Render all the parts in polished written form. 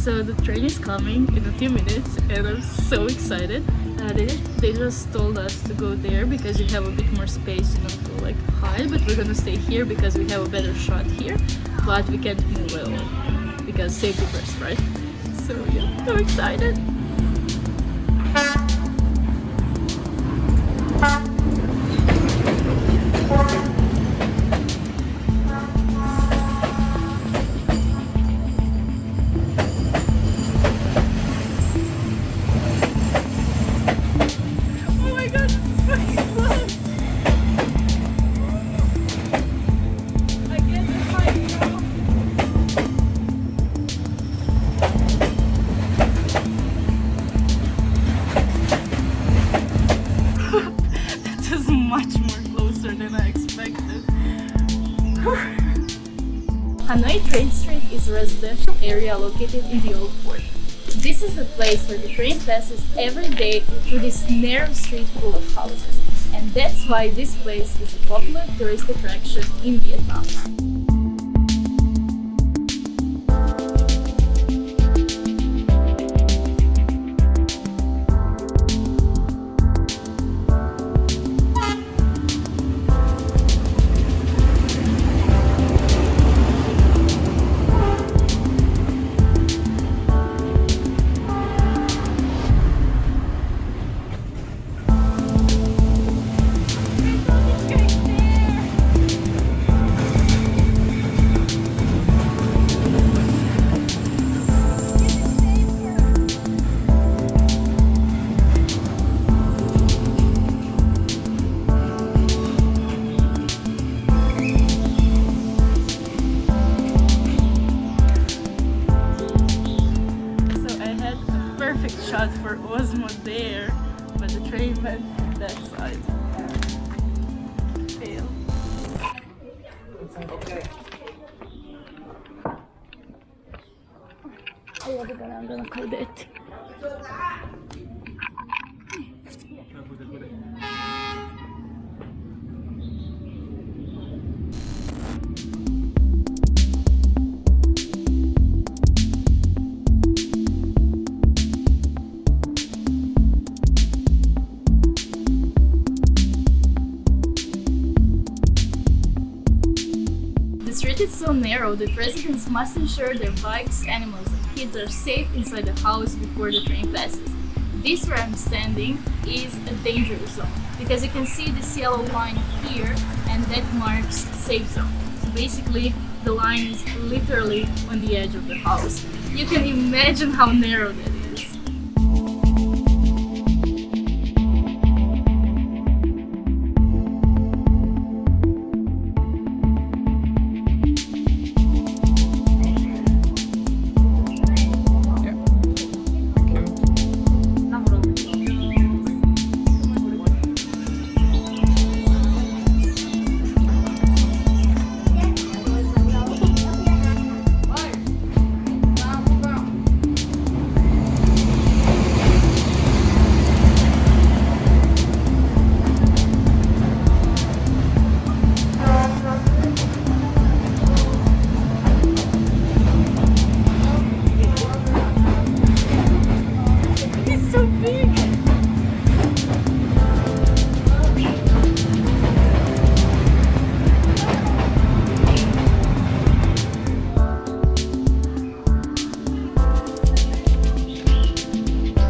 So the train is coming in a few minutes and I'm so excited. They just told us to go there because you have a bit more space, you know, to like hide, but we're gonna stay here because we have a better shot here, but we can't move at all because safety first, right? So yeah, I'm excited. Hanoi Train Street is a residential area located in the old port. This is the place where the train passes every day through this narrow street full of houses. And that's why this place is a popular tourist attraction in Vietnam. Shot for Osmo there, but the train went that side. Fail. Okay. I'm gonna code it. The street is so narrow that residents must ensure their bikes, animals and kids are safe inside the house before the train passes. This where I'm standing is a danger zone because you can see this yellow line here and that marks safe zone. So basically the line is literally on the edge of the house. You can imagine how narrow that is.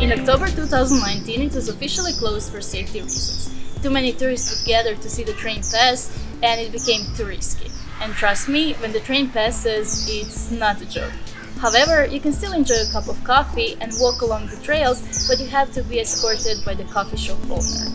In October 2019, it was officially closed for safety reasons. Too many tourists would gather to see the train pass, and it became too risky. And trust me, when the train passes, it's not a joke. However, you can still enjoy a cup of coffee and walk along the trails, but you have to be escorted by the coffee shop owner.